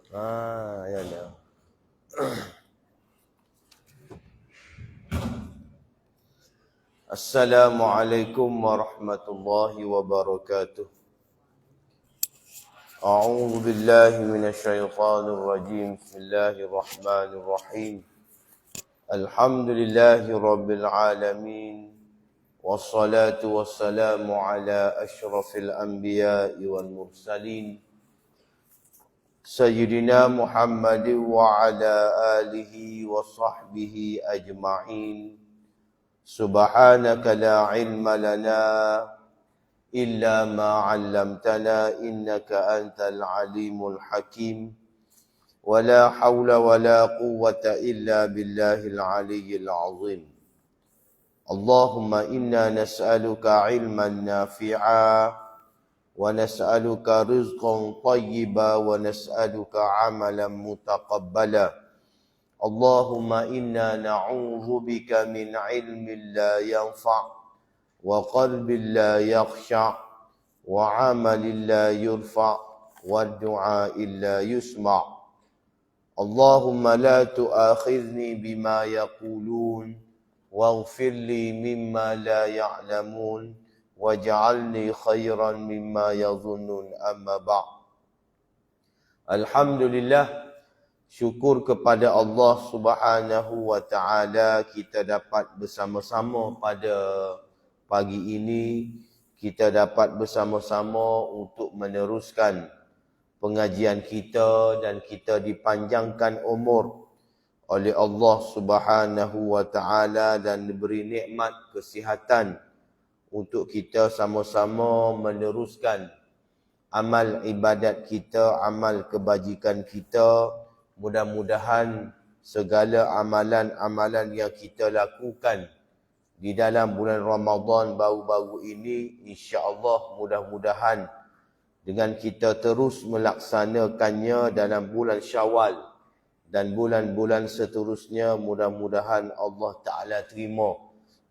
Ya ya. Assalamualaikum warahmatullahi wabarakatuh. A'udzu billahi minasyaitonir rajim. Bismillahirrahmanirrahim. Alhamdulillahi rabbil alamin. Wassalatu wassalamu ala asyrafil anbiya'i wal mursalin. Sayyidina Muhammad wa ala alihi wa sahbihi ajma'in. Subhanaka la ilma lana illa ma 'allamtana innaka antal alimul hakim. Wa la hawla wa la quwwata illa billahil aliyyil azim. Allahumma inna nas'aluka ilman nafi'a wa nas'aluka rizqan tayyiba wa nas'aluka amalan mutaqabbala. Allahumma inna na'udzu bika min ilmin la yanfa' wa qalbin la yakhsha' wa amalin la yurfa' wa du'a'in la yusma'. Allahumma la tu'akhidhni bima yaqulun waghfir li mimma la ya'lamun waj'alni khairan mimma yadhunnun amma ba'. Alhamdulillah, syukur kepada Allah Subhanahu wa taala kita dapat bersama-sama pada pagi ini. Kita dapat bersama-sama untuk meneruskan pengajian kita dan kita dipanjangkan umur oleh Allah Subhanahu wa taala dan diberi nikmat kesihatan untuk kita sama-sama meneruskan amal ibadat kita, amal kebajikan kita. Mudah-mudahan segala amalan-amalan yang kita lakukan di dalam bulan Ramadan baru-baru ini, insya-Allah mudah-mudahan dengan kita terus melaksanakannya dalam bulan Syawal dan bulan-bulan seterusnya, mudah-mudahan Allah Ta'ala terima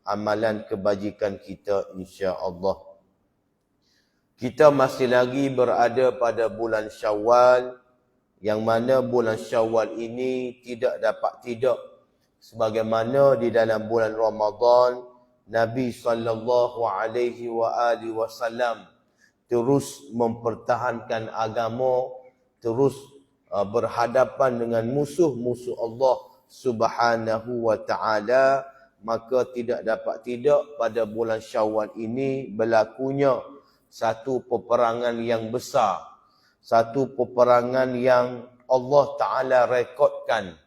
amalan kebajikan kita, insya-Allah. Kita masih lagi berada pada bulan Syawal, yang mana bulan Syawal ini tidak dapat tidak, sebagaimana di dalam bulan Ramadan Nabi SAW terus mempertahankan agama, terus berhadapan dengan musuh-musuh Allah Subhanahu wa taala. Maka tidak dapat tidak pada bulan Syawal ini berlakunya satu peperangan yang besar, satu peperangan yang Allah Ta'ala rekodkan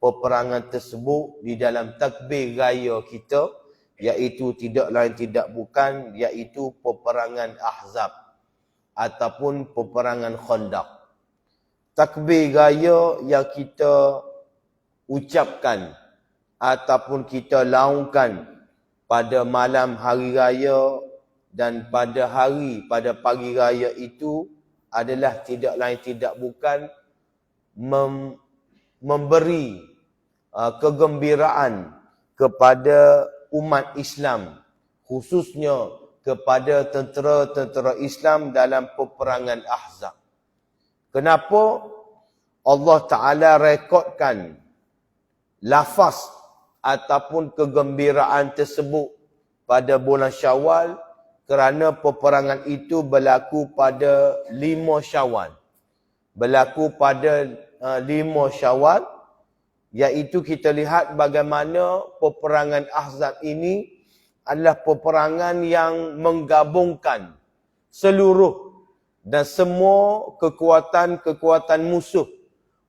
peperangan tersebut di dalam takbir raya kita, iaitu tidak lain tidak bukan, iaitu peperangan Ahzab ataupun peperangan Khandaq. Takbir raya yang kita ucapkan ataupun kita laungkan pada malam hari raya dan pada pagi raya itu adalah tidak lain tidak bukan memberi kegembiraan kepada umat Islam, khususnya kepada tentera-tentera Islam dalam peperangan Ahzab. Kenapa Allah Ta'ala rekodkan lafaz ataupun kegembiraan tersebut pada bulan Syawal? Kerana peperangan itu berlaku pada 5 Syawal. Berlaku pada 5 Syawal, iaitu kita lihat bagaimana peperangan Ahzab ini adalah peperangan yang menggabungkan seluruh dan semua kekuatan-kekuatan musuh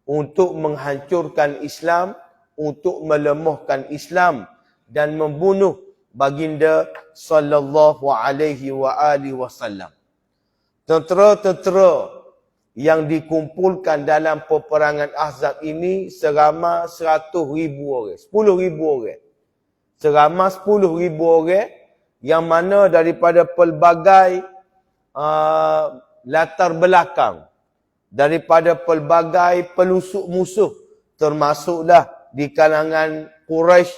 untuk menghancurkan Islam, untuk melemahkan Islam dan membunuh baginda sallallahu alaihi wa alihi wasallam. Tentera-tentera yang dikumpulkan dalam peperangan Ahzab ini seramai 100,000 orang, 10,000 orang. Seramai 10,000 orang yang mana daripada pelbagai latar belakang, daripada pelbagai pelusuk musuh, termasuklah di kalangan Quraisy,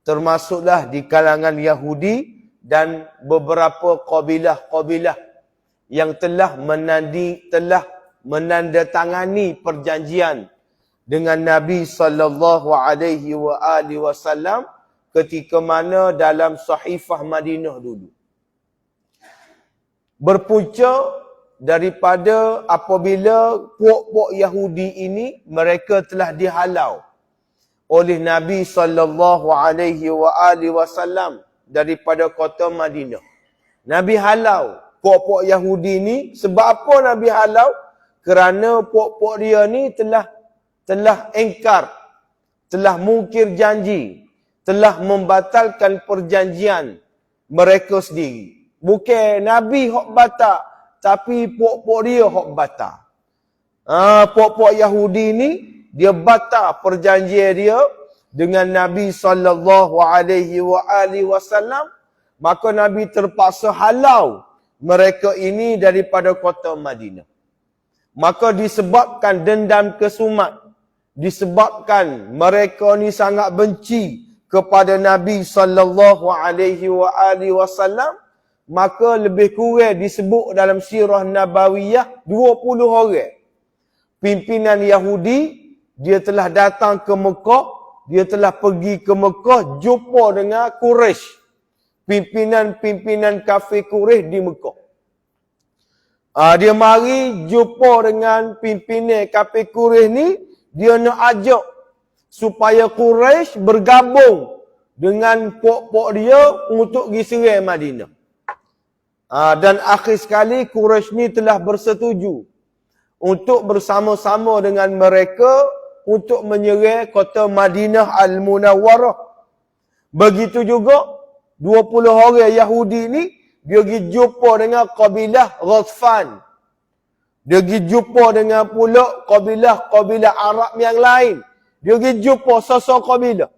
termasuklah di kalangan Yahudi dan beberapa kabilah-kabilah yang telah menandatangani perjanjian dengan Nabi sallallahu alaihi wasallam ketika mana dalam Sahifah Madinah dulu. Berpunca daripada apabila puak-puak Yahudi ini mereka telah dihalau oleh Nabi sallallahu alaihi wasallam daripada kota Madinah. Nabi halau puak-puak Yahudi ni. Sebab apa Nabi halau? Kerana puak-puak dia ni telah engkar, telah mungkir janji, telah membatalkan perjanjian mereka sendiri. Bukan Nabi hok batal, tapi puak-puak dia hok batal. Puak-puak Yahudi ni dia batal perjanjian dia dengan Nabi sallallahu alaihi wasallam, maka Nabi terpaksa halau mereka ini daripada kota Madinah. Maka disebabkan dendam kesumat, disebabkan mereka ni sangat benci kepada Nabi sallallahu alaihi wasallam, maka lebih kurang disebut dalam sirah Nabawiyah 20 orang pimpinan Yahudi. Dia telah datang ke Mekah, dia telah pergi ke Mekah jumpa dengan Quraisy, pimpinan kafir Quraisy di Mekah. Dia mari jumpa dengan pimpinan kafir Quraisy ni, dia nak ajak supaya Quraisy bergabung dengan puak-puak dia untuk pergi serang Madinah. Dan akhir sekali Quraisy ni telah bersetuju untuk bersama-sama dengan mereka untuk menyerang kota Madinah Al-Munawwarah. Begitu juga 20 orang Yahudi ni dia pergi jumpa dengan kabilah Ghatfan. Dia pergi jumpa dengan pula kabilah Arab yang lain. Dia pergi jumpa sosok kabilah.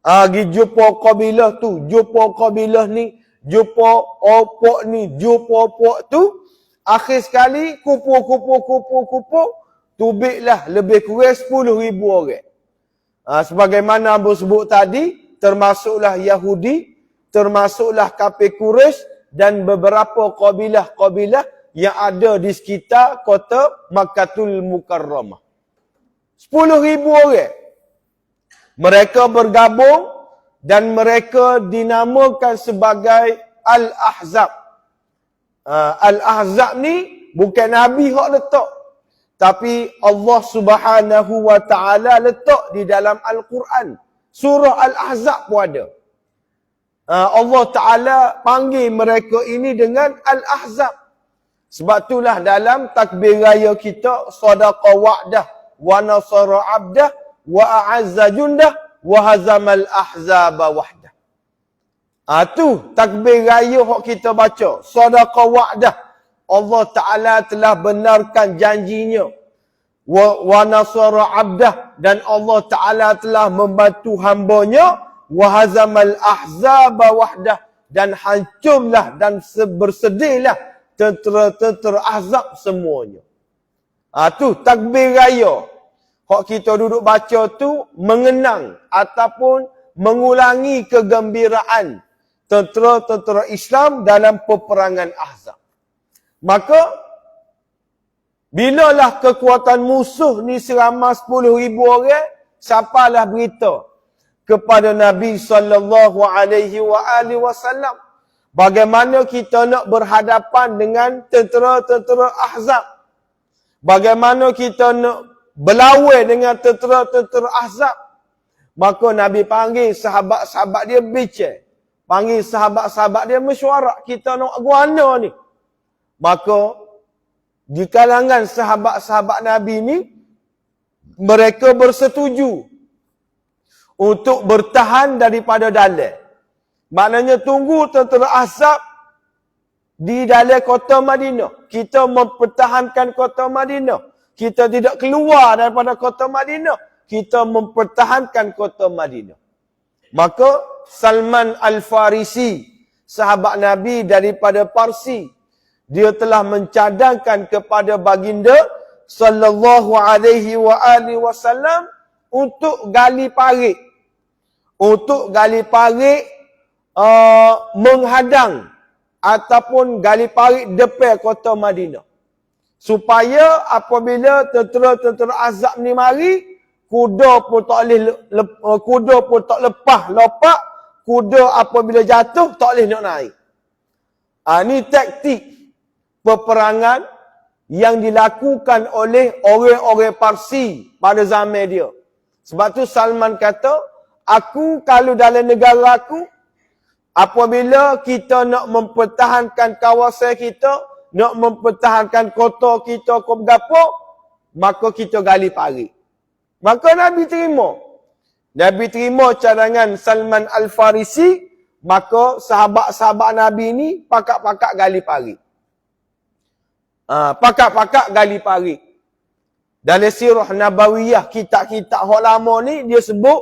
Pergi jumpa kabilah tu, jumpa kabilah ni, jumpa opok ni, jumpa opok tu. Akhir sekali kumpul, tubiklah lebih kurang 10,000 orang. Sebagaimana Abu sebut tadi, termasuklah Yahudi, termasuklah kafir Quraisy dan beberapa kabilah-kabilah yang ada di sekitar kota Makkatul Mukarramah. 10,000 orang. Mereka bergabung dan mereka dinamakan sebagai Al-Ahzab. Al-Ahzab ni bukan Nabi hak letak, tapi Allah Subhanahu wa taala letak di dalam Al-Quran. Surah Al-Ahzab pun ada. Allah Taala panggil mereka ini dengan Al-Ahzab. Sebab itulah dalam takbir raya kita, sadaqa wa'dah wa nasara 'abdah wa a'azza jundah wa hazamal ahzaba wahdah. Tu takbir raya hak kita baca, sadaqa wa'dah. Allah Ta'ala telah benarkan janjinya. Wa nasara abdah. Dan Allah Ta'ala telah membantu hambanya. Wa hazamal ahzaba wahdah. Dan hancurlah dan bersedihlah tentera-tentera ahzab semuanya. Tu takbir raya. Hak kita duduk baca tu mengenang ataupun mengulangi kegembiraan tentera-tentera Islam dalam peperangan Ahzab. Maka, bilalah kekuatan musuh ni seramai 10,000 orang, sampailah berita kepada Nabi sallallahu alaihi wasallam bagaimana kita nak berhadapan dengan tentera-tentera Ahzab. Bagaimana kita nak berlawan dengan tentera-tentera Ahzab. Maka Nabi panggil sahabat-sahabat dia bincang. Panggil sahabat-sahabat dia mesyuarat, kita nak guana ni. Maka di kalangan sahabat-sahabat Nabi ni, mereka bersetuju untuk bertahan daripada dalam. Maknanya tunggu tentera Ahzab di dalam kota Madinah. Kita mempertahankan kota Madinah. Kita tidak keluar daripada kota Madinah. Kita mempertahankan kota Madinah. Maka Salman Al-Farisi, sahabat Nabi daripada Parsi, dia telah mencadangkan kepada baginda sallallahu alaihi wasallam untuk gali parit. Untuk gali parit menghadang ataupun gali parit depan kota Madinah. Supaya apabila tentera-tentera Ahzab ni mari, kuda pun tak lepas lopak, kuda apabila jatuh tak boleh nak naik. Ini taktik peperangan yang dilakukan oleh orang-orang Parsi pada zaman dia. Sebab tu Salman kata, aku kalau dalam negara aku, apabila kita nak mempertahankan kawasan kita, nak mempertahankan kota kita, maka kita gali parit. Maka Nabi terima. Nabi terima cadangan Salman Al-Farisi, maka sahabat-sahabat Nabi ni pakak-pakak gali parit. Pakak-pakak gali parit. Dalam sirah Nabawiyah, kitab-kitab hak lama ni, dia sebut,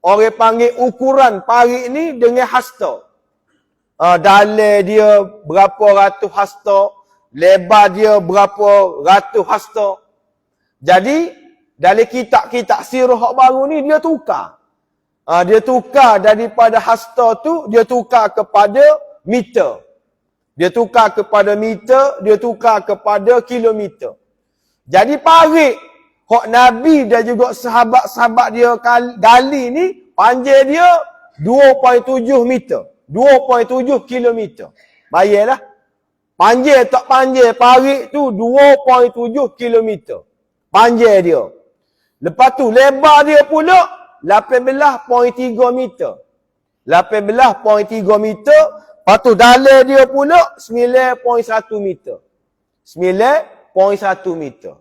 orang panggil ukuran parit ni dengan hasta. Dalam dia berapa ratus hasta, lebar dia berapa ratus hasta. Jadi, dalam kitab-kitab sirah hak baru ni, dia tukar. Dia tukar daripada hasta tu, dia tukar kepada meter. Dia tukar kepada meter, dia tukar kepada kilometer. Jadi parit, hak Nabi dan juga sahabat-sahabat dia gali ni, panjang dia 2.7 meter. 2.7 kilometer. Bayarlah. Panjang tak panjang parit tu 2.7 kilometer. Panjang dia. Lepas tu lebar dia pula 18.3 meter. 18.3 meter. Lepas tu dalam dia pula 9.1 meter. 9.1 meter.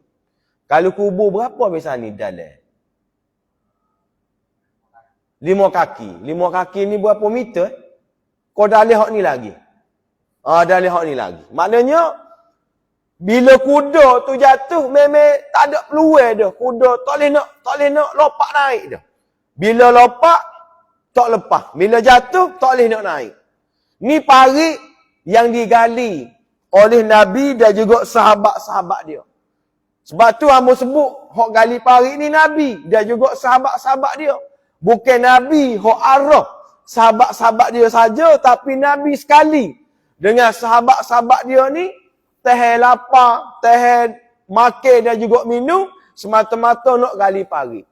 Kalau kubur berapa biasa ni dalam? 5 kaki. 5 kaki ni berapa meter? Kau dalam hak ni lagi. Dalam hak ni lagi. Maknanya, bila kuda tu jatuh, memang tak ada peluang dah. Kuda tak boleh nak lopak naik dah. Bila lopak, tak lepas. Bila jatuh, tak boleh nak naik. Ni parit yang digali oleh Nabi dan juga sahabat-sahabat dia. Sebab tu hamba sebut, hak gali parit ni Nabi dan juga sahabat-sahabat dia. Bukan Nabi hak arah sahabat-sahabat dia saja, tapi Nabi sekali dengan sahabat-sahabat dia ni, tahan lapar, tahan makan dan juga minum, semata-mata nak gali parit.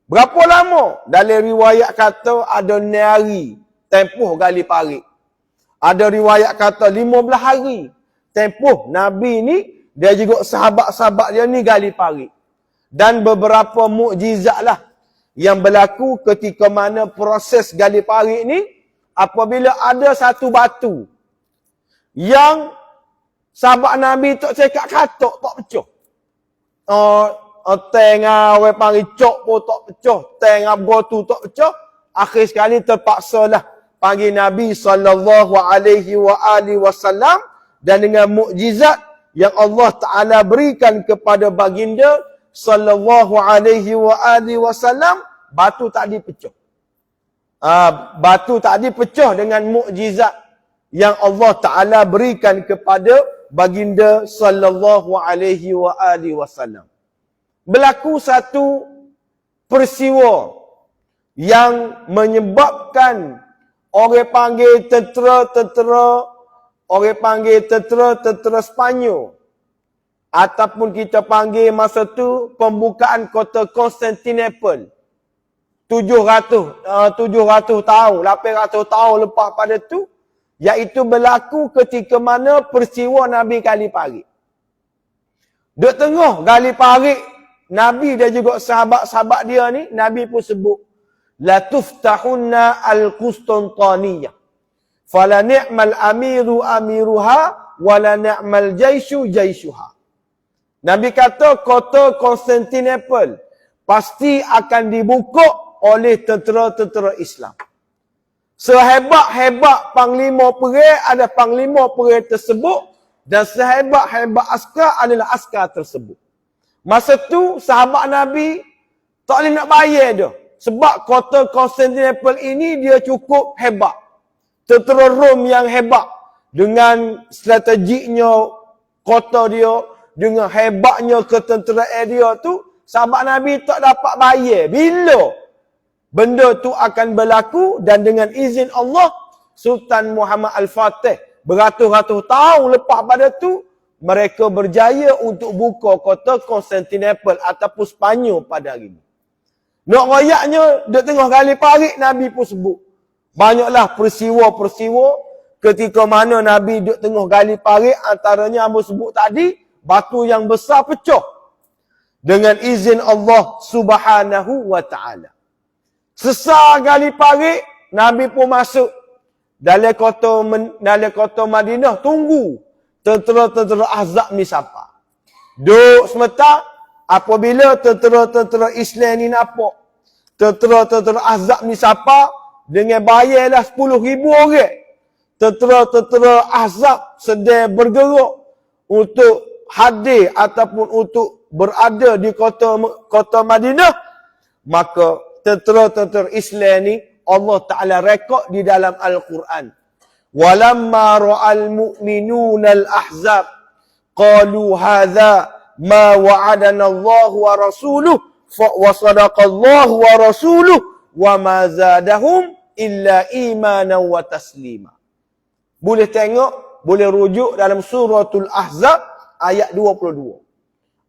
Berapa lama? Dalam riwayat kata ada 6 hari tempoh gali parit. Ada riwayat kata 15 hari tempoh Nabi ni, dia juga sahabat-sahabat dia ni gali parit. Dan beberapa mukjizat lah yang berlaku ketika mana proses gali parit ni, apabila ada satu batu yang sahabat Nabi tak cakap katok, tak pecah. Tengah orang panggil cok pun tak pecah. Tengah batu tak pecah. Akhir sekali terpaksalah panggil Nabi SAW dan dengan mukjizat yang Allah Ta'ala berikan kepada baginda SAW, batu tak dipecah. Batu tak dipecah dengan mukjizat yang Allah Ta'ala berikan kepada baginda SAW. Berlaku satu peristiwa yang menyebabkan orang panggil tentera Sepanyol, ataupun kita panggil masa tu pembukaan kota Konstantinopel 700 tahun, 800 tahun lepas pada tu, iaitu berlaku ketika mana peristiwa Nabi gali parit. Duk tengah gali parit Nabi dan juga sahabat-sahabat dia ni, Nabi pun sebut, la tuftahunna al-Qustantaniyah. Fala ni'mal amiru amiruha, wala ni'mal jaishu jaishuha. Nabi kata, kota Konstantinopel pasti akan dibuka oleh tentera-tentera Islam. Sehebat-hebat panglima perang ada panglima perang tersebut, dan sehebat-hebat askar adalah askar tersebut. Masa tu, sahabat Nabi tak boleh nak bayar dah. Sebab kota Konstantinopel ini dia cukup hebat. Tentera Rom yang hebat. Dengan strategiknya kota dia, dengan hebatnya ketenteraan dia tu, sahabat Nabi tak dapat bayar. Bila benda tu akan berlaku, dan dengan izin Allah, Sultan Muhammad Al-Fatih beratus-ratus tahun lepas pada tu, mereka berjaya untuk buka kota Konstantinopel ataupun Sepanyol pada hari ini. Nak royaknya, duk tengah kali parik, Nabi pun sebut. Banyaklah peristiwa-peristiwa ketika mana Nabi duk tengah gali parik, antaranya hamba sebut tadi, batu yang besar pecah dengan izin Allah Subhanahu wa taala. Sesar gali parik, Nabi pun masuk dalam kota Madinah, tunggu tentera-tentera Ahzab ni siapa. Duk sementara apabila tentera-tentera Islam ni nampak tentera-tentera Ahzab ni siapa, dengan bayarlah 10,000 orang. Tentera-tentera Ahzab sedang bergerak untuk hadir ataupun untuk berada di kota Madinah, maka tentera-tentera Islam ni Allah Ta'ala rekod di dalam Al-Quran. Walamma ra'al mu'minuna al-ahzab qalu hadha ma wa'adana Allah wa rasuluh wa sadaqallahu wa rasuluh wa ma zadahum illa imanan wa taslima. Boleh tengok, boleh rujuk dalam suratul Ahzab ayat 22.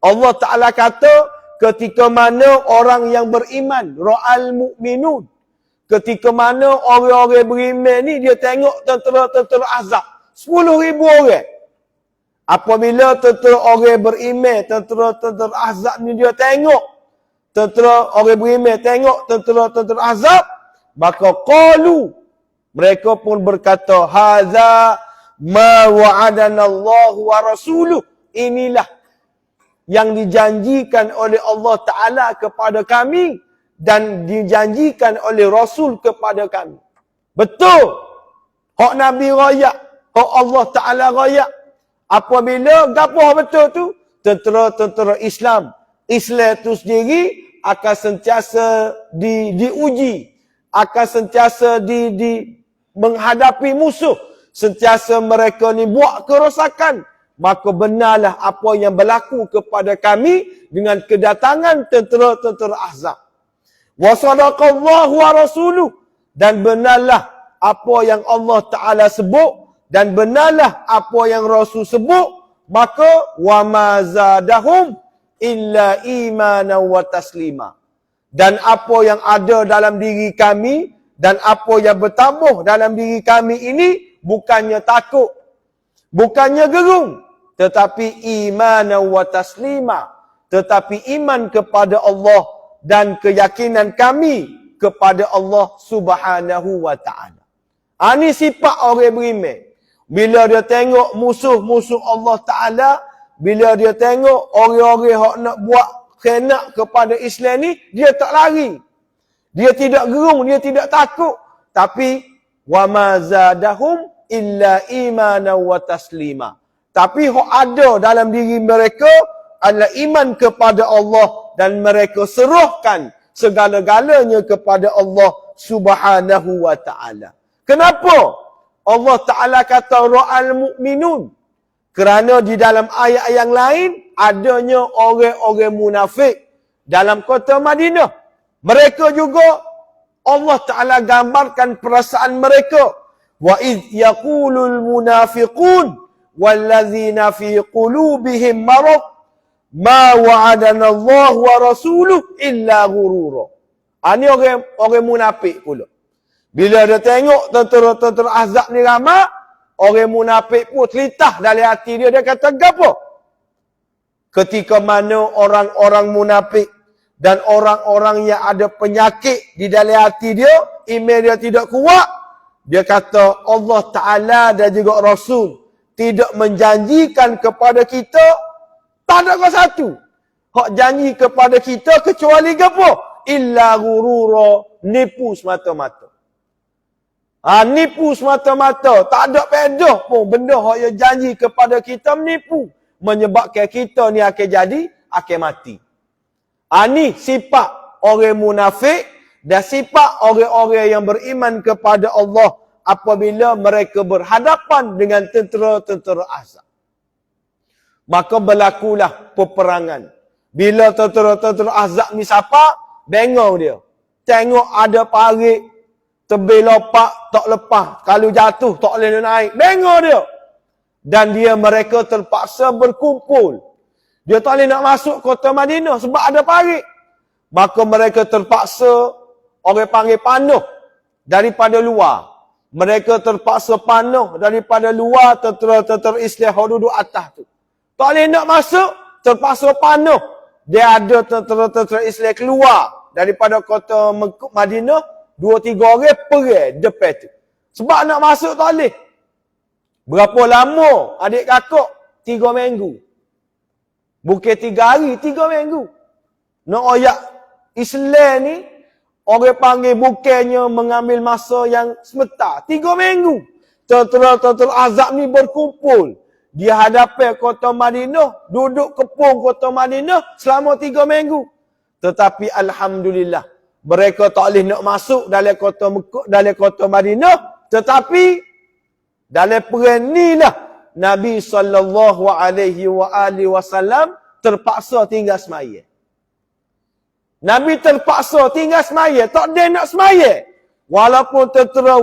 Allah Ta'ala kata ketika mana orang yang beriman, ra'al mu'minun, ketika mana orang-orang beriman ni dia tengok tentera-tentera Ahzab 10,000 orang. Apabila tentera orang beriman, tentera-tentera Ahzab ni dia tengok tentera orang beriman, tengok tentera-tentera Ahzab, maka qalu, mereka pun berkata, hadza ma wa'adana Allah wa rasuluh, inilah yang dijanjikan oleh Allah Ta'ala kepada kami dan dijanjikan oleh Rasul kepada kami. Betul. Hak Nabi rayak, hak Allah Ta'ala rayak. Apabila gapo betul tu, tentera-tentera Islam itu sendiri akan sentiasa diuji, akan sentiasa menghadapi musuh, sentiasa mereka ni buat kerosakan. Maka benarlah apa yang berlaku kepada kami dengan kedatangan tentera-tentera Ahzab. Wa sadaqallahu wa rasuluh, dan benarlah apa yang Allah Ta'ala sebut dan benarlah apa yang Rasul sebut, maka wa ma zadahum illa imanan wa taslima. Dan apa yang ada dalam diri kami dan apa yang bertambah dalam diri kami ini bukannya takut, bukannya gerung, tetapi imanan wa taslima, tetapi iman kepada Allah dan keyakinan kami kepada Allah Subhanahu wa taala. Ini sifat orang beriman. Bila dia tengok musuh-musuh Allah Ta'ala, bila dia tengok orang-orang yang nak buat khianat kepada Islam ni, dia tak lari. Dia tidak gerung, dia tidak takut. Tapi, وَمَا زَادَهُمْ إِلَّا إِيمَانًا وَتَسْلِيمًا. Tapi yang ada dalam diri mereka adalah iman kepada Allah dan mereka serahkan segala-galanya kepada Allah Subhanahu wa Ta'ala. Kenapa Allah Ta'ala kata ra'al mu'minun? Kerana di dalam ayat yang lain adanya orang-orang munafik dalam kota Madinah. Mereka juga Allah Ta'ala gambarkan perasaan mereka. Wa idh yaqulul munafiqun wallazina fi qulubihim marad ma wa'adana Allah wa rasuluh illa ghurura. Ini orang munafik pula. Bila dia tengok tentera-tentera Ahzab ni ramai, orang munafik pun telitah dalam hati dia. Dia kata, apa? Ketika mana orang-orang munafik dan orang-orang yang ada penyakit di dalam hati dia, iman dia tidak kuat, dia kata Allah Ta'ala dan juga Rasul tidak menjanjikan kepada kita, tak ada kau satu. Hak janji kepada kita kecuali apa? Illa ghurura, nipu semata-mata. Nipu semata-mata. Tak ada pedah pun benda yang janji kepada kita menipu. Menyebabkan kita ni akan jadi, akan mati. Ni sifat orang munafik dan sifat orang-orang yang beriman kepada Allah apabila mereka berhadapan dengan tentera-tentera Ahzab. Maka berlakulah peperangan. Bila tentera-tentera Ahzab ni siapa? Bengong dia. Tengok ada parik, tebing lopak tak lepas. Kalau jatuh tak boleh naik. Bengong dia. dan mereka terpaksa berkumpul. Dia tak boleh nak masuk kota Madinah sebab ada parit. Maka mereka terpaksa, orang panggil panuh daripada luar. Mereka terpaksa panuh daripada luar tentera-tentera Islam yang duduk atas tu. Tak boleh nak masuk, terpaksa panuh. Dia ada tentera-tentera Islam keluar daripada kota Madinah, 2-3 orang pergi depan tu. Sebab nak masuk tak boleh. Berapa lama adik kakak? 3 minggu. Bukan 3 hari, 3 minggu. Nak oyak Islam ni, orang panggil bukannya mengambil masa yang sebentar. 3 minggu. Tentera-tentera azab ni berkumpul di hadapan kota Madinah, duduk kepung kota Madinah selama 3 minggu. Tetapi Alhamdulillah, mereka tak boleh nak masuk dalam kota Madinah, tetapi dalam perang ni lah, Nabi SAW terpaksa tinggal semaya. Nabi terpaksa tinggal semaya. Tak ada nak semaya. Walaupun tentera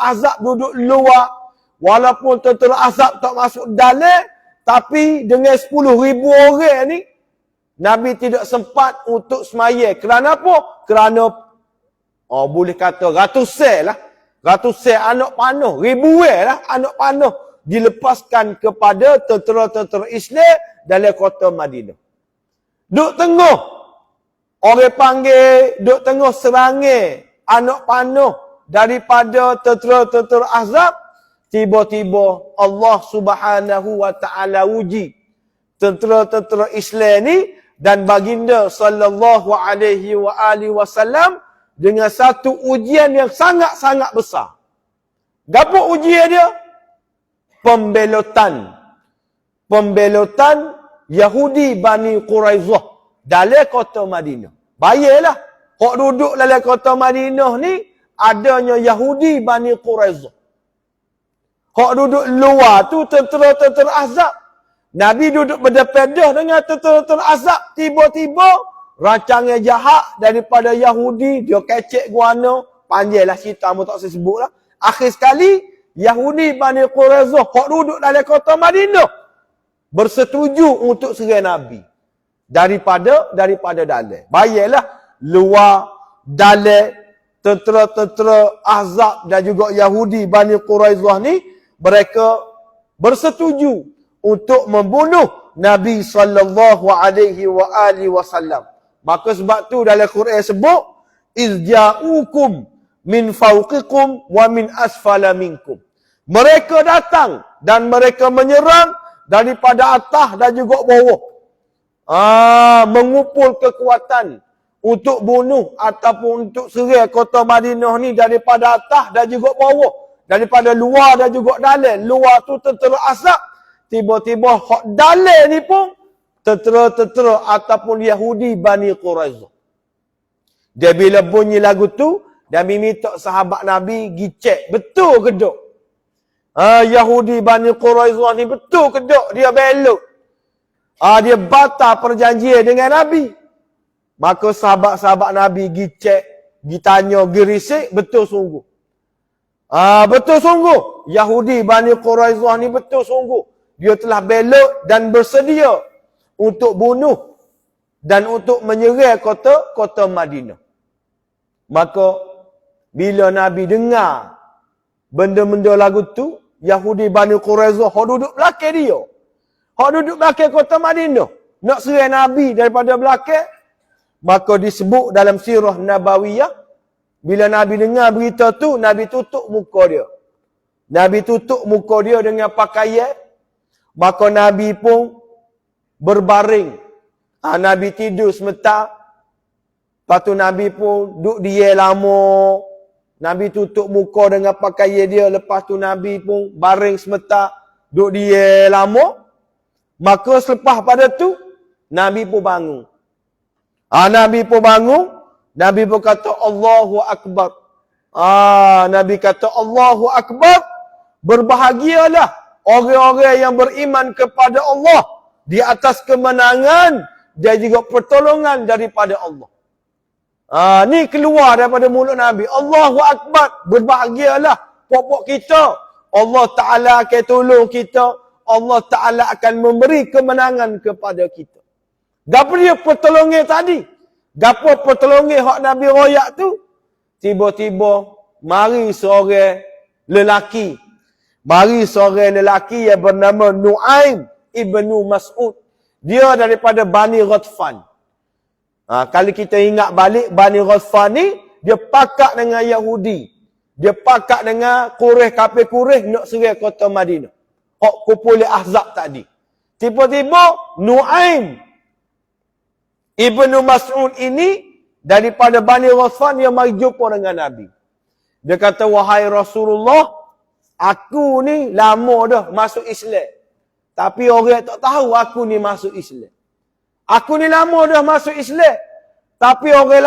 azab duduk luar, walaupun tentera azab tak masuk dalam, tapi dengan 10,000 orang ni, Nabi tidak sempat untuk semaya. Kerana apa? Kerana, boleh kata ratusan lah. Ratusan anak panah. Ribuan lah anak panah dilepaskan kepada tentera-tentera Islam dalam kota Madinah. Duk tengah, orang panggil, duk tengah serangan anak panah daripada tentera-tentera azab, tiba-tiba Allah Subhanahu wa taala uji tentera-tentera Islam ni dan baginda sallallahu alaihi wasallam dengan satu ujian yang sangat-sangat besar. Gapo ujian dia? Pembelotan Yahudi Bani Quraizah dalam kota Madinah. Bayarlah, hok duduk dalam kota Madinah ni adanya Yahudi Bani Quraizah. Hok duduk luar tu tentera-tentera azab. Nabi duduk berdepan-depan dengan tentera-tentera azab. Tiba-tiba rancangan jahat daripada Yahudi, dia kecek guana, panjanglah cerita, tak saya sebut lah. Akhir sekali Yahudi Bani Quraizah hok duduk dalam kota Madinah bersetuju untuk serang Nabi daripada dalam. Bayarlah, luar, dalam, tentera-tentera Ahzab dan juga Yahudi Bani Quraizah ni, mereka bersetuju untuk membunuh Nabi sallallahu alaihi wasallam. Maka sebab tu dalam Quran sebut, izja'ukum min fawqikum wa min asfala minkum. Mereka datang dan mereka menyerang daripada atas dan juga bawah. Mengumpul kekuatan untuk bunuh ataupun untuk serang kota Madinah ni daripada atas dan juga bawah. Daripada luar dan juga dalam. Luar tu tentera azab. Tiba-tiba hak dalam ni pun tentera-tentera ataupun Yahudi Bani Quraizah. Dia bila bunyi lagu tu, dia minta sahabat Nabi pergi cek. Betul ke tak? Yahudi Bani Quraizah ni betul ke tak? Dia belok. Dia batal perjanjian dengan Nabi. Maka sahabat-sahabat Nabi pergi cek, pergi tanya, pergi risik, betul sungguh. Betul sungguh. Yahudi Bani Quraizah ni betul sungguh. Dia telah belok dan bersedia untuk bunuh dan untuk menyerang kota Madinah. Maka bila Nabi dengar benda-benda lagu tu, Yahudi Bani Quraizah hok duduk belakang dia. Hok duduk belakang kota Madinah. Nak serang Nabi daripada belakang. Maka disebut dalam sirah Nabawiyah, bila Nabi dengar berita tu, Nabi tutup muka dia. Nabi tutup muka dia dengan pakaian. Maka Nabi pun berbaring. Nabi tidur sebentar. Lepas tu Nabi pun duduk dia lama. Nabi tutup muka dengan pakaian dia. Lepas tu Nabi pun baring sebentar. Duduk dia lama. Maka selepas pada tu, Nabi pun bangun. Nabi pun bangun. Nabi pun kata Allahu Akbar. Nabi kata Allahu Akbar. Berbahagialah orang-orang yang beriman kepada Allah di atas kemenangan dan juga pertolongan daripada Allah. Ni keluar daripada mulut Nabi. Allahu Akbar. Berbahagialah pokok kita. Allah Ta'ala akan tolong kita. Allah Ta'ala akan memberi kemenangan kepada kita. Gapa dia pertolongan tadi? Gapa pertolongan hak Nabi royak tu? Tiba-tiba mari seorang lelaki. Mari seorang lelaki yang bernama Nu'aim ibnu Mas'ud. Dia daripada Bani Ghatfan. Kalau kita ingat balik, Bani Ghatfan ni, dia pakat dengan Yahudi. Dia pakat dengan Quraisy, kafir Quraisy nak serang kota Madinah. Hak kumpul Ahzab tadi. Tiba-tiba Nu'aim ibnu Mas'ud ini daripada Bani Ghatfan dia mari jumpa dengan Nabi. Dia kata, wahai Rasulullah, aku ni lama dah masuk Islam. Tapi orang tak tahu aku ni masuk Islam. Aku ni lama dah masuk Islam. Tapi orang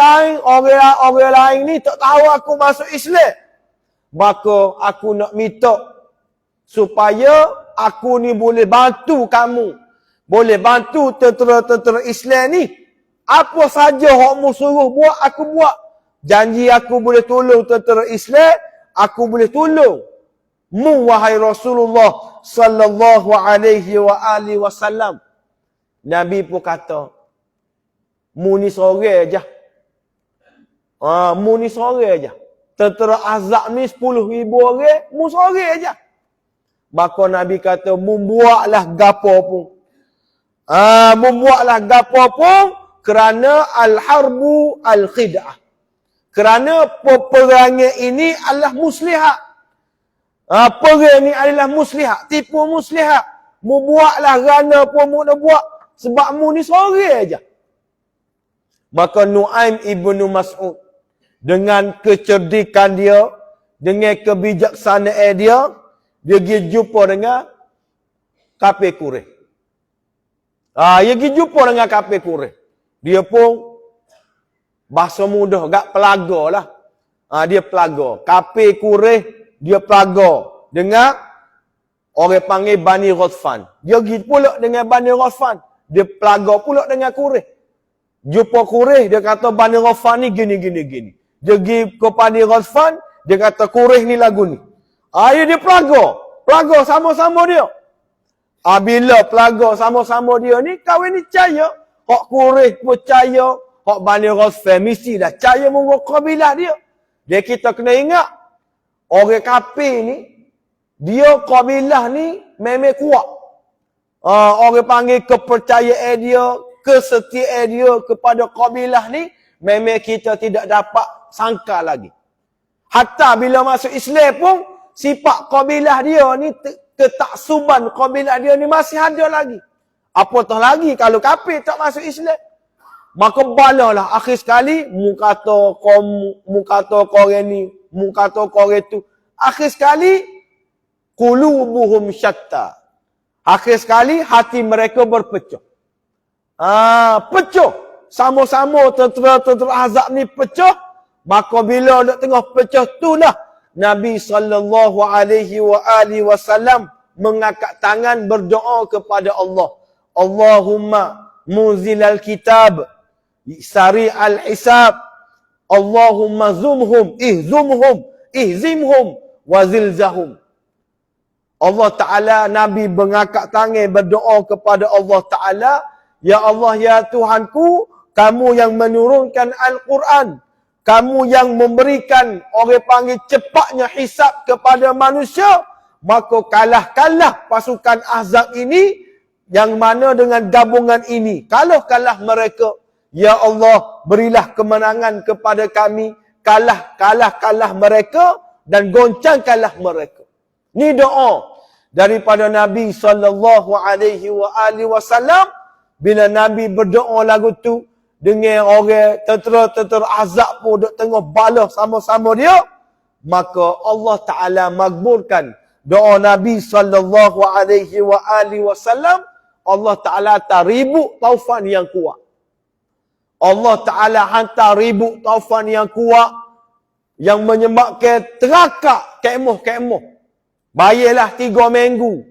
lain ni tak tahu aku masuk Islam. Maka aku nak minta supaya aku ni boleh bantu kamu. Boleh bantu tentera-tentera Islam ni. Apa saja hak suruh buat, aku buat. Janji aku boleh tolong tentera Islam, aku boleh tolong. Mu wahai Rasulullah sallallahu alaihi wa alihi wasallam. Nabi pun kata, mu ni seorang aja. Mu ni seorang aja. Tentera Ahzab ni 10,000 orang, mu seorang aja. Maka Nabi kata, membuatlah gapo pun. Membuatlah gapo pun kerana al-harbu al-khid'ah. Kerana peperangan ini adalah muslihat. Perang ni adalah muslihat. Tipu muslihat. Mu buatlah kerana pun mu nak buat. Sebab mu ni seorang aja. Maka Nu'aim ibnu Mas'ud, dengan kecerdikan dia, dengan kebijaksanaan dia, dia pergi jumpa dengan kafir Quraisy. Dia pergi jumpa dengan kafir Quraisy. Dia pun bahasa mudah, gak pelaga lah. Dia pelaga. Kafir Quraisy, dia pelaga dengan orang panggil Bani Ghatfan. Dia pergi pula dengan Bani Ghatfan. Dia pelaga pula dengan Quraisy. Jumpa Quraisy, dia kata Bani Ghatfan ni gini. Dia pergi ke Bani Ghatfan, dia kata Quraisy ni lagu ni. Dia pelaga. Pelaga sama-sama dia. Bila pelaga sama-sama dia ni, kawan ni percaya. Hak Quraisy percaya. Hak Bani Ghatfan mesti dah percaya mengurus kabilah dia. Dia kita kena ingat. Orang kafir ni, dia kabilah ni memang kuat. Orang panggil kepercayaan dia, kesetiaan dia kepada kabilah ni, memang kita tidak dapat sangka lagi. Hatta bila masuk Islam pun, sifat kabilah dia ni, ketaksuban kabilah dia ni masih ada lagi. Apatah lagi kalau kafir tak masuk Islam. Maka balalah akhir sekali, mu kata korang ni, mu kata korang tu. Akhir sekali, qulubuhum syatta. Akhir sekali, hati mereka berpecah. Pecah. Sama-sama tentera Ahzab ni pecah. Maka bila nak tengah pecah tu lah, Nabi SAW mengangkat tangan berdoa kepada Allah. Allahumma munzilal kitab, sari al-hisab, Allahumma ihzimhum, wazilzahum. Allah Ta'ala, Nabi mengangkat tangan berdoa kepada Allah Ta'ala, ya Allah, ya Tuhanku, kamu yang menurunkan Al-Quran, kamu yang memberikan orang panggil cepatnya hisab kepada manusia, maka kalah pasukan Ahzab ini, yang mana dengan gabungan ini, kalah mereka. Ya Allah, berilah kemenangan kepada kami, kalah mereka, dan goncangkanlah mereka. Ni doa daripada Nabi SAW. Bila Nabi berdoa lagu tu, dengan orang tentera Ahzab pun duk tengah balah sama-sama dia, maka Allah Ta'ala makbulkan doa Nabi SAW. Allah Ta'ala hantar ribut taufan yang kuat. Allah Ta'ala hantar ribut taufan yang kuat, yang menyebabkan terakak kemoh. Bayarlah 3 minggu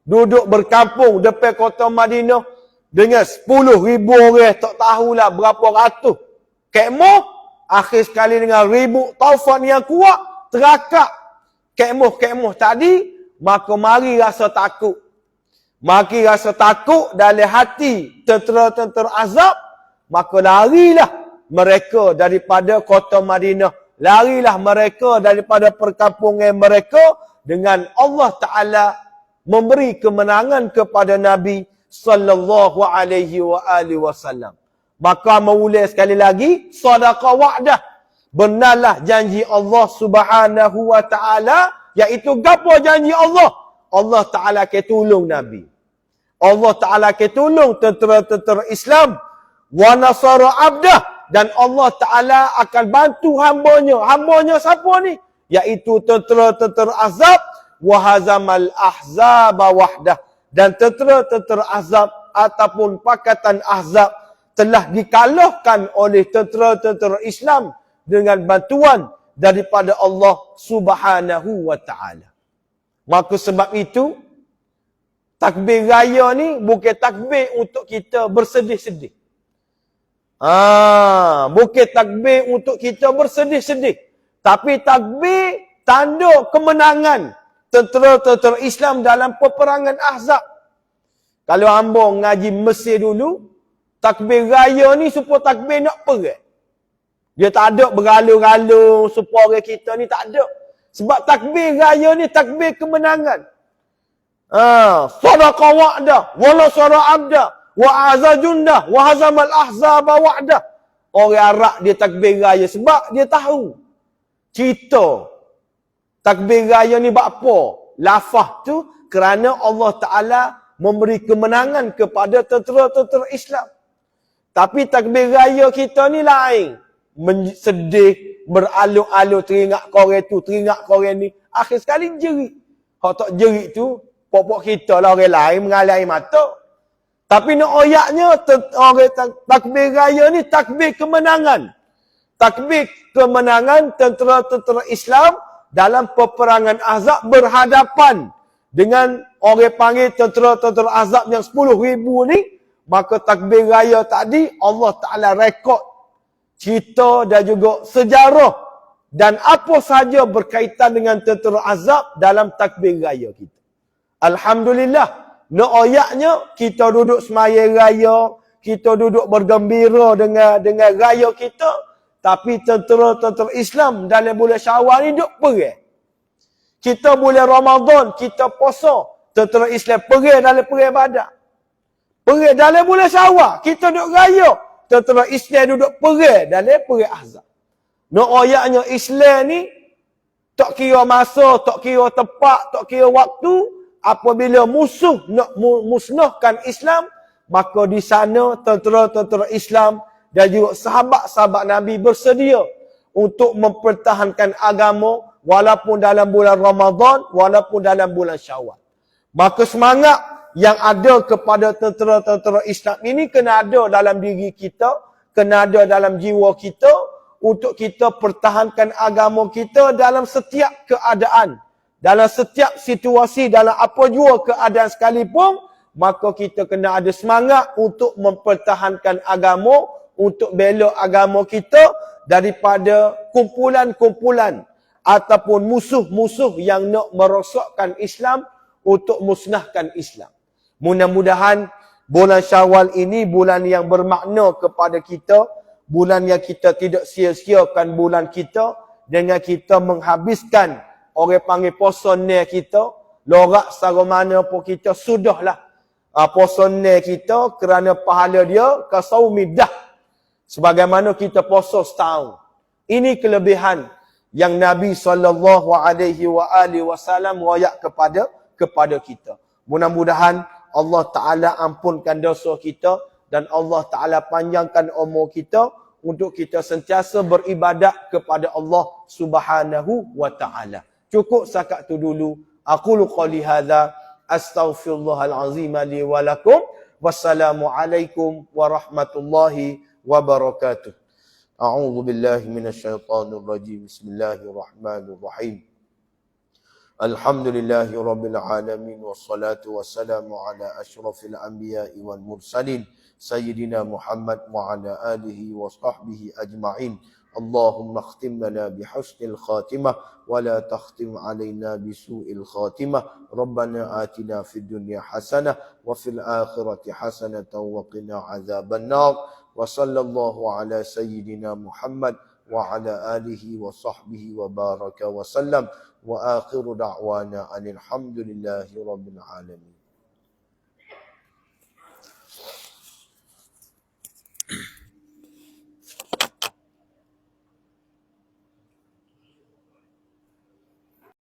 duduk berkampung depan kota Madinah dengan 10,000 orang, tak tahulah berapa ratus kemoh. Akhir sekali dengan ribut taufan yang kuat, terakak kemoh tadi, maka mari rasa takut. Mari rasa takut dalam hati tentera azab, maka larilah mereka daripada kota Madinah. Larilah mereka daripada perkampungan mereka dengan Allah Ta'ala memberi kemenangan kepada Nabi sallallahu alaihi wasallam. Maka mengulang sekali lagi, sadaqah wa'dah. Benarlah janji Allah Subhanahu wa Ta'ala, iaitu gapo janji Allah? Allah Ta'ala akan tolong Nabi. Allah Ta'ala akan tolong tentera-tentera Islam. Wa nasara abdah. Dan Allah Ta'ala akan bantu hambanya. Hambanya siapa ni? Iaitu tentera-tentera azab. Wa hazamal ahzaba wahdah. Dan tentera-tentera azab ataupun pakatan azab telah dikalahkan oleh tentera-tentera Islam dengan bantuan daripada Allah Subhanahu wa Ta'ala. Maka sebab itu, takbir raya ni bukan takbir untuk kita bersedih-sedih. Bukan takbir untuk kita bersedih-sedih. Tapi takbir tanda kemenangan tentera-tentera Islam dalam peperangan Ahzab. Kalau hamba ngaji Mesir dulu, takbir raya ni supaya takbir nak perang. Dia tak ada bergalung-galung supaya orang kita ni, tak ada. Sebab takbir raya ni takbir kemenangan. Sadaqah wa'dah, wala sara abda, wa azajundah, wa hazamal ahzaba wa'dah. Orang Arab dia takbir raya sebab dia tahu cerita takbir raya ni buat apa? Lafaz tu kerana Allah Ta'ala memberi kemenangan kepada tentera-tentera Islam. Tapi takbir raya kita ni lain. Sedih, beralung-alung, teringat korang tu, teringat korang ni. Akhir sekali jerit. Kalau tak jerit tu, pok-pok kita lah orang lain mengalir air mata. Tapi nak oyaknya, takbir raya ni takbir kemenangan. Takbir kemenangan tentera-tentera Islam dalam peperangan Ahzab berhadapan dengan orang panggil tentera-tentera Ahzab yang 10,000 ni. Maka takbir raya tadi Allah Ta'ala rekod cerita dan juga sejarah dan apa sahaja berkaitan dengan tentera Ahzab dalam takbir raya kita. Alhamdulillah, nak oyaknya kita duduk semayang raya, kita duduk bergembira dengan raya kita, tapi tentera-tentera Islam dalam bulan Syawal ni duduk perang. Kita bulan Ramadan, kita puasa, tentera Islam perang dalam perang Badar. Perang dalam bulan Syawal, kita duduk raya, tentera Islam duduk perang dalam perang Ahzab. Nak oyaknya Islam ni tak kira masa, tak kira tempat, tak kira waktu, apabila musuh nak musnahkan Islam, maka di sana tentera-tentera Islam dan juga sahabat-sahabat Nabi bersedia untuk mempertahankan agama walaupun dalam bulan Ramadan, walaupun dalam bulan Syawal. Maka semangat yang ada kepada tentera-tentera Islam ini kena ada dalam diri kita, kena ada dalam jiwa kita untuk kita pertahankan agama kita dalam setiap keadaan, dalam setiap situasi, dalam apa jua keadaan sekalipun. Maka kita kena ada semangat untuk mempertahankan agama, untuk bela agama kita daripada kumpulan-kumpulan ataupun musuh-musuh yang nak merosakkan Islam, untuk musnahkan Islam. Mudah-mudahan bulan Syawal ini bulan yang bermakna kepada kita, bulan yang kita tidak sia-siakan bulan kita dengan kita menghabiskan orang panggil puasa ni kita, lorak secara mana pun kita sudahlah puasa ni kita kerana pahala dia kasaumidah. Sebagaimana kita puasa setahun. Ini kelebihan yang Nabi SAW wayak kepada kita. Mudah-mudahan Allah Ta'ala ampunkan dosa kita dan Allah Ta'ala panjangkan umur kita untuk kita sentiasa beribadat kepada Allah Subhanahu wa Ta'ala. Cukup setakat tu dulu. Aqulu qali hadza astaghfirullahal azim li wa lakum. Wassalamualaikum warahmatullahi wabarakatuh. A'udzu billahi minasyaitonir rajim. Bismillahirrahmanirrahim. Alhamdulillahi rabbil alamin wassalatu wassalamu ala asyrafil anbiya'i wal mursalin sayyidina Muhammad wa ala alihi wa sahbihi ajma'in. Allahumma khtim lana bihusnil khatimah wa la takhtim alaina bisu'il khatimah. Rabbana atina fid dunya hasanah wa fil akhirati hasanatan wa qina azaban nar. Wa sallallahu ala sayyidina Muhammad wa ala alihi wa sahbihi wa baraka wa sallam. Wa akhiru da'wana anil hamdulillahi rabbil alamin.